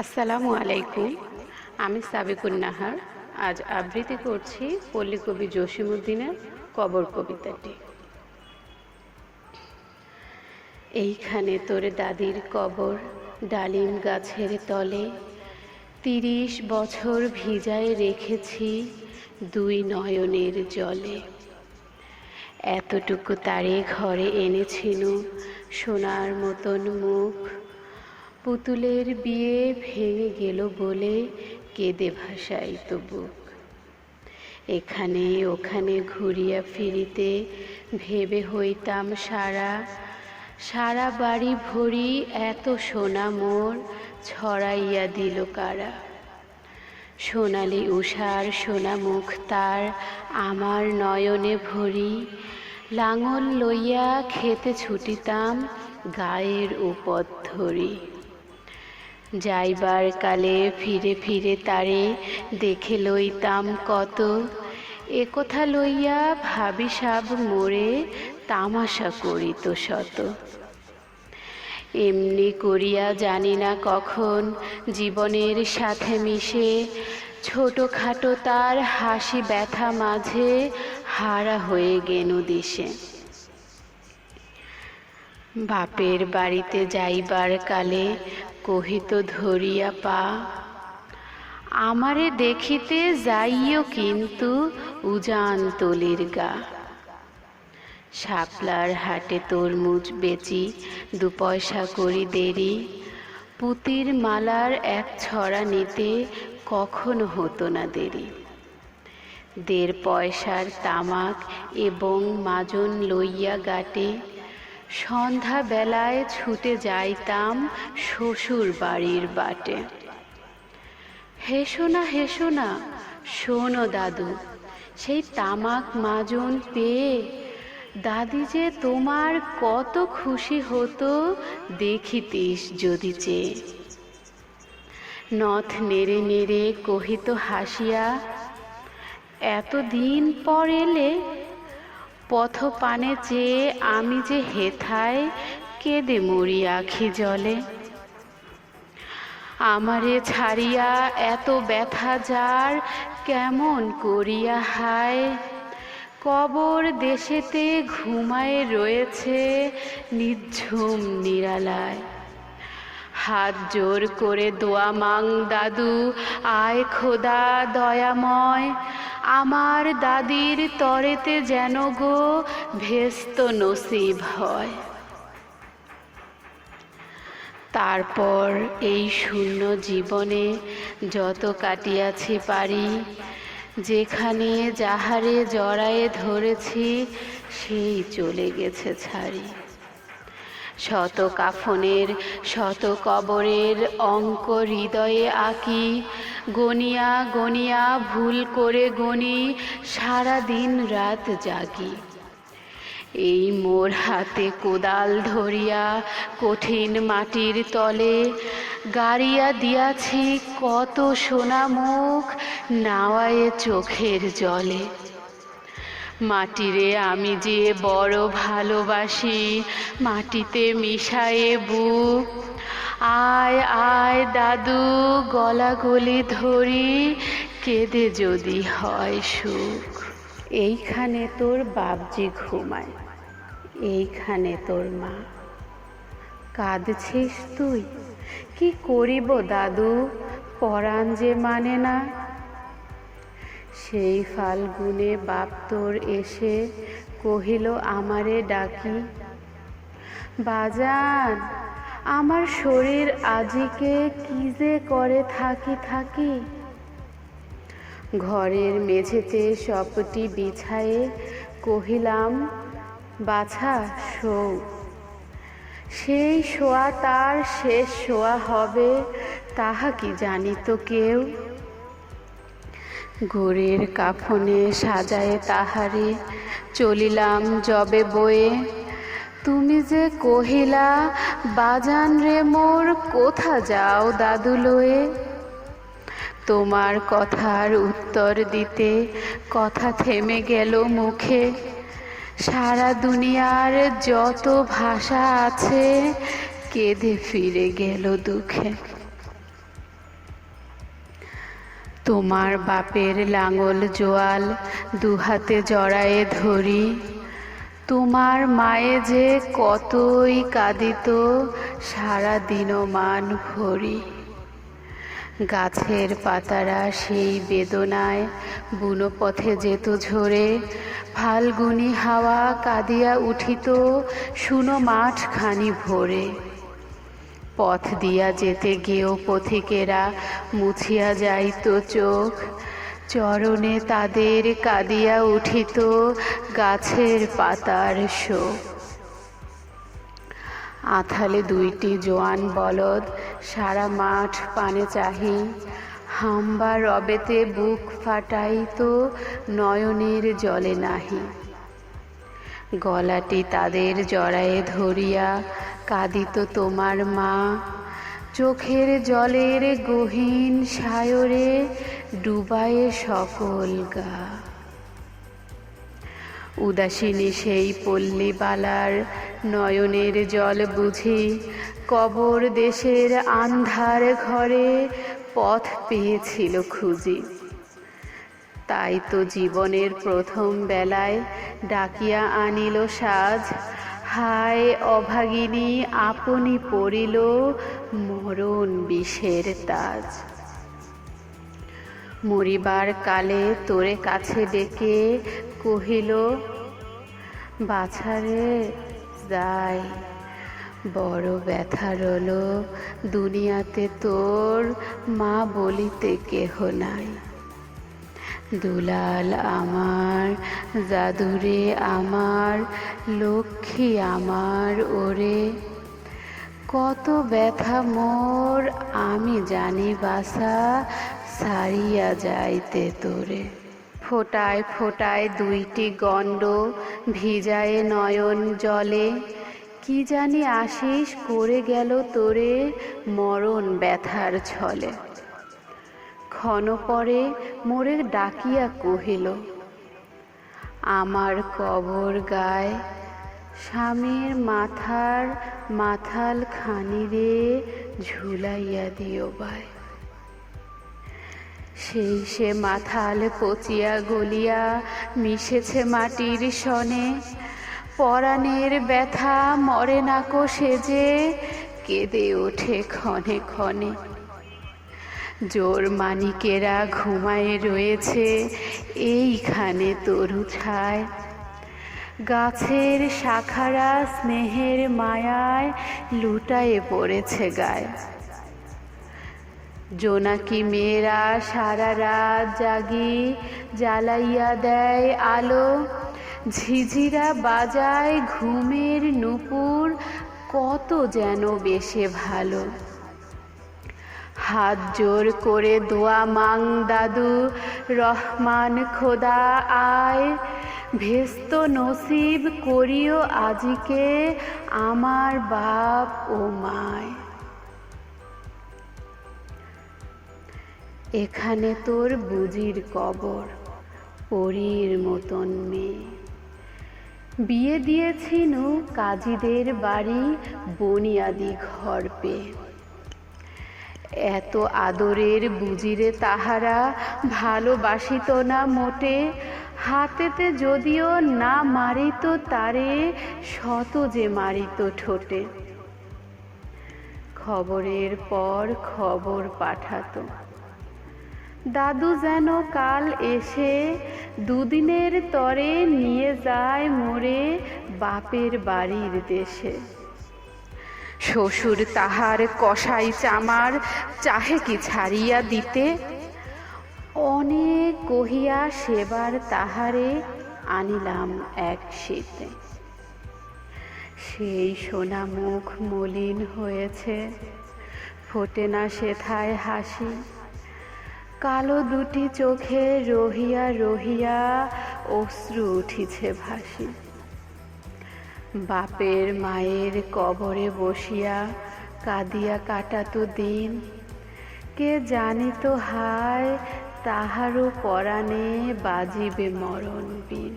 আসসালামু আলাইকুম। আমি সাবিকুন নাহার। আজ আবৃত্তি করছি পল্লী কবি জসিমউদ্দিনের কবর কবিতাটি। এইখানে তোর দাদির কবর, ডালিম গাছের তলে, ৩০ বছর ভিজায় রেখেছি দুই নয়নের জলে। এতটুকু তারে ঘরে এনেছিনু সোনার মতন মুখ, পুতুলের বিয়ে ভেঙে গেল বলে কেঁদে ভাসাইত বুক। এখানে ওখানে ঘুরিয়া ফিরিতে ভেবে হইতাম সারা, সারা বাড়ি ভরি এত সোনা মোর ছড়াইয়া দিল কারা। সোনালি উষার সোনা মুখ তার আমার নয়নে ভরি, লাঙল লইয়া খেতে ছুটিতাম গায়ের উপর ধরি। যাইবার কালে ফিরে ফিরে তারে দেখে লইতাম কত, একথা লইয়া ভাবি সাব মোরে তামাশা করিত শত। এমনি করিয়া জানি না কখন জীবনের সাথে মিশে ছোটখাটো তার হাসি ব্যথা মাঝে হারা হয়ে গেনু দিশে। বাপের বাড়িতে যাইবার কালে কহিত ধরিয়া পা, আমারে দেখিতে যাইও কিন্তু উজান তলির গা। শাপলার হাটে তরমুজ বেচি ২ পয়সা করি দেরি, পুতির মালার এক ছড়া নিতে কখনো হতো না দেরি। ১.৫ পয়সার তামাক এবং মাজন লইয়া গাটে সন্ধ্যা বেলায় ছুটে যাইতাম শ্বশুর বাড়ির বাটে। হেসো না হেসো না, শোনো দাদু, সেই তামাক মাজন পেয়ে দাদি যে তোমার কত খুশি হতো দেখিতিস যদি চেয়ে। নথ নেড়ে নেড়ে কহিত হাসিয়া, এতদিন পর এলে, পথপানে চেয়ে আমি যে হেথায় কেঁদে মরি আখি জলে। আমারে ছাড়িয়া এত ব্যথা যার কেমন করিয়া হায়, কবর দেশেতে ঘুমায়ে রয়েছে নিঝুম নিরালায়। হাত জোর করে দোয়া মাং দাদু, আয় খোদা দয়াময়, আমার দাদির তরেতে যেন গো ভেস্ত নসিব হয়। তারপর এই শূন্য জীবনে যত কাটিয়াছি পারি, যেখানে যাহারে জড়ায়ে ধরেছি সেই চলে গেছে ছাড়ি। শত কাফনের শত কবরের অঙ্ক হৃদয়ে আঁকি, গনিয়া গনিয়া ভুল করে গনি সারা দিন রাত জাগি। এই মোর হাতে কোদাল ধরিয়া কঠিন মাটির তলে গাড়িয়া দিয়াছি কত সোনা মুখ নাওয়ায়ে চোখের জলে। মাটিরে আমি যে বড় ভালোবাসি, মাটিতে মিশায়ে বুক, আয় আয় দাদু গলাগলি ধরি, কেঁদে যদি হয় সুখ। এইখানে তোর বাপজি ঘুমায়, এইখানে তোর মা। কাঁদছিস তুই, কি করিব দাদু, পরাণ যে মানে না। সেই ফাল্গুনে বাপ তোর এসে কহিল আমারে ডাকি, বাজান আমার শরীর আজিকে কি যে করে থাকি থাকি। ঘরের মেঝেতে সপটি বিছায়ে কহিলাম, বাছা শোও। সেই শোয়া তার শেষ শোয়া হবে তাহা কি জানিত কেউ। গোরের কাফনে সাজায়ে তাহারে চলিলাম যবে বয়ে, তুমি যে কহিলা বাজান রে মোর কোথা যাও দাদু লয়ে। তোমার কথার উত্তর দিতে কথা থেমে গেল মুখে, সারা দুনিয়ার যত ভাষা আছে কেঁদে ফিরে গেল দুঃখে। তোমার বাপের লাঙল জোয়াল দুহাতে জড়ায়ে ধরি, তোমার মায়ে যে কতই কাঁদিত সারা দিনমান ভরি। গাছের পাতারা সেই বেদনায় বুনো পথে যেত ঝরে, ফাল্গুনি হাওয়া কাঁদিয়া উঠিত শুনো মাঠখানি ভরে। পথ দিয়া যেতে গেও পথিকেরা মুছিয়া যাইত চোখ, চরণে তাদের কাঁদিয়া উঠিত গাছের পাতার শোক। আঁথালে দুইটি জোয়ান বলদ সারা মাঠ পানে চাহি, হাম্বা রবেতে বুক ফাটাইত নয়নের জলে নাহি। গলাটি তাদের জড়ায়ে ধরিয়া কাঁদিত তোমার মা, চোখের জলের গহীন সায়রে ডুবায়ে সকল গা। উদাসিনী সেই পল্লীবালার নয়নের জল বুঝি, কবর দেশের আন্ধার ঘরে পথ পেয়েছিল খুঁজি। তাই তো জীবনের প্রথম বেলায় ডাকিয়া আনিল সাজ, হায় অভাগিনী আপনি পড়িল মরণ বিষের তাজ। মরিবার কালে তোরে কাছে ডেকে কহিল, বাছারে যাই, বড় ব্যথা রল দুনিয়াতে তোর মা বলিতে কেহ নাই। দুলাল আমার, জাদুরে আমার, লক্ষ্মী আমার ওরে, কত ব্যথা মোর আমি জানি বাসা সারিয়া যাইতে তোরে। ফোটায় ফোটায় দুইটি গণ্ড ভিজায়ে নয়ন জলে, কি জানি আশিস করে গেল তোরে মরণ ব্যথার ছলে। ক্ষণ পরে মোরে ডাকিয়া কহিল, আমার কবর গায় স্বামীর মাথার মাথাল খানি রে ঝুলাইয়া দিও বাই। সেই সে মাথাল পচিয়া গলিয়া মিশেছে মাটির সনে, পরাণের ব্যথা মরে নাকো সেজে কেঁদে ওঠে ক্ষণে ক্ষণে। জোর মানিকেরা ঘুমায়ে রয়েছে এইখানে তরু ছায়, গাছের শাখারা স্নেহের মায়ায় লুটায়ে পড়েছে গায়ে। জোনাকি মেয়েরা সারা রাত জাগি জ্বালাইয়া দেয় আলো, ঝিঝিরা বাজায় ঘুমের নূপুর কত যেন বেশে ভালো। হাত জোর করে দোয়া মাং দাদু রহমান খোদা আয়, ভেস্ত নসিব করিও আজিকে আমার বাপ ও মায়। এখানে তোর বুজির কবর, পরীর মতন মেয়ে। বিয়ে দিয়েছিনু কাজীদের বাড়ি বনিয়াদি ঘর পেয়ে। এত আদরের বুজিরে তাহারা ভালোবাসিত না মোটে, হাতেতে যদিও না মারিত তারে শত যে মারিত ঠোঁটে। খবরের পর খবর পাঠাতো, দাদু যেন কাল এসে দুদিনের তরে নিয়ে যায় মোরে বাপের বাড়ির দেশে। শ্বশুর তাহার কসাই চামার চাহে কি ছাড়িয়া দিতে, অনেক কহিয়া সেবার তাহারে আনিলাম এক শীতে। সেই সোনা মুখ মলিন হয়েছে, ফোটে না সেথায় হাসি। কালো দুটি চোখে রহিয়া রহিয়া অশ্রু উঠিছে ভাসি। বাপের মায়ের কবরে বসিয়া কাঁদিয়া কাটাতো দিন, কে জানিত হায় তাহারও পরাণে বাজিবে মরণ বিন।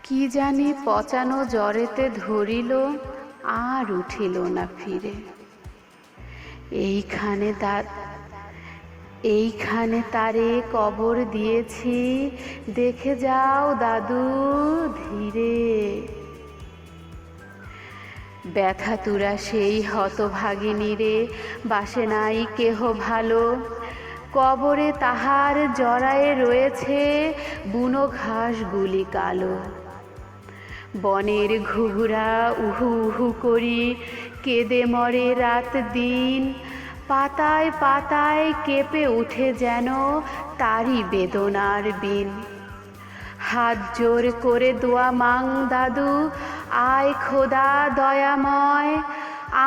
কি জানি পচানো জ্বরেতে ধরিল আর উঠিল না ফিরে। এইখানে তারে কবর দিয়েছি, দেখে যাও দাদু ধীরে। ব্যথাতুরা সেই হতভাগিনীরে, বাসে নাই কেহ ভালো। কবরে তাহার জড়ায়ে রয়েছে বুনো ঘাসগুলি কালো। বনের ঘুঘুরা উহু উহু করি কেঁদে মরে রাত দিন। পাতায় পাতায় কেঁপে উঠে যেন তারই বেদনার বিন। হাত জোর করে দোয়া মাং দাদু, আয় খোদা দয়াময়,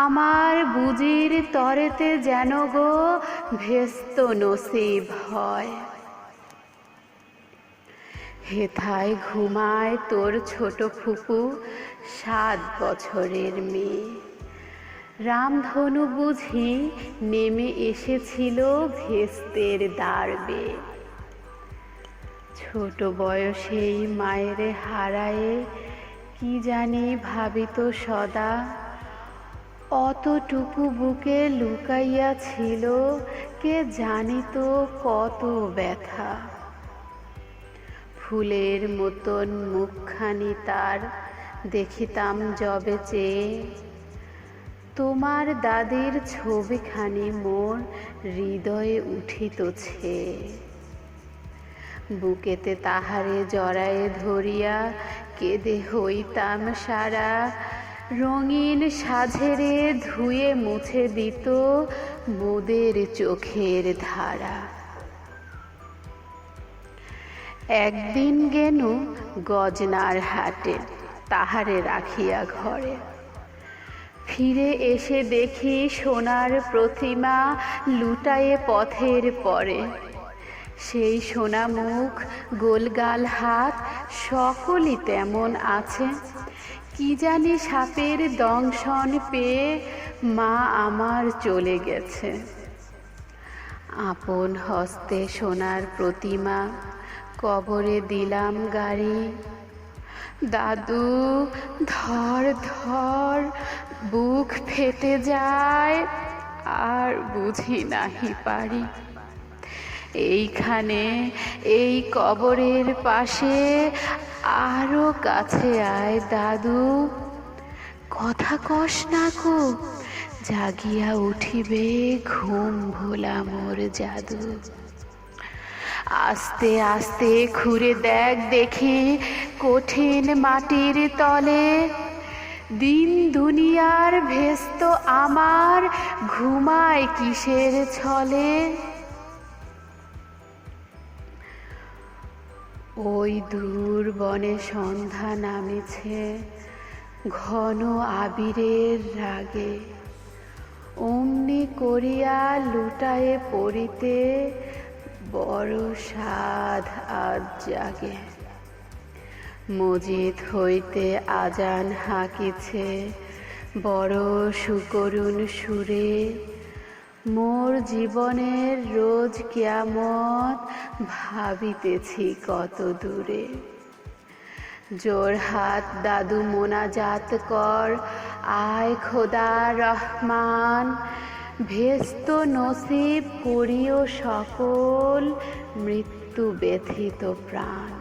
আমার বুজির তরেতে যেন গো ভেস্ত নসিব হয়। হেথায় ঘুমায় তোর ছোট ফুপু, 7 বছরের মেয়ে। রামধনু বুঝি নেমে এসেছিল ভেস্তের দ্বার বেয়ে। ছোট বয়সেই মায়েরে হারায়ে কি জানি ভাবিত সদা। অতটুকু বুকে লুকাইয়া ছিল কে জানিত কত ব্যথা। ফুলের মতন মুখখানি তার দেখিতাম যবে চেয়ে। তোমার দাদির ছবিখানি মোর হৃদয়ে উঠিত ছেয়ে। বুকেতে তাহারে জড়ায়ে ধরিয়া কেঁদে হইতাম সারা। রঙিন সাঝেরে ধুয়ে মুছে দিত মোদের চোখের ধারা। একদিন গেনু গজনার হাটে, তাহারে রাখিয়া ঘরে। ফিরে এসে দেখি সোনার প্রতিমা লুটায়ে পথের পরে। সেই সোনা মুখ, গোলগাল হাত, সকলই তেমন আছে। কি জানি সাপের দংশন পেয়ে মা আমার চলে গেছে। আপন হস্তে সোনার প্রতিমা কবরে দিলাম গাড়ি। দাদু ধর ধর, বুক ফেটে যায়, আর বুঝি নাহি পারি। এইখানে এই কবরের পাশে আরো কাছে আয় দাদু। কথা কস না কো, জাগিয়া উঠিবে ঘুম ভোলা মোর জাদু। আস্তে আস্তে খুঁড়ে দেখ দেখি কঠিন মাটির তলে। দিন দুনিয়ার ভেস্ত আমার ঘুমায় কিসের ছলে। ওই দূর বনে সন্ধ্যা নামেছে ঘন আবিরের রাগে। অমনি করিয়া লুটায়ে পড়িতে বড় সাধ আজ জাগে। মজিদ হইতে আজান হাঁকিছে বড় সুকরুণ সুরে। মোর জীবনের রোজ কিয়ামত ভাবিতেছি কত দূরে। জোর হাত দাদু মোনাজাত কর, আয় খোদা রহমান। ভেস্ত নসিব করিও সকল মৃত্যু ব্যথিত প্রাণ।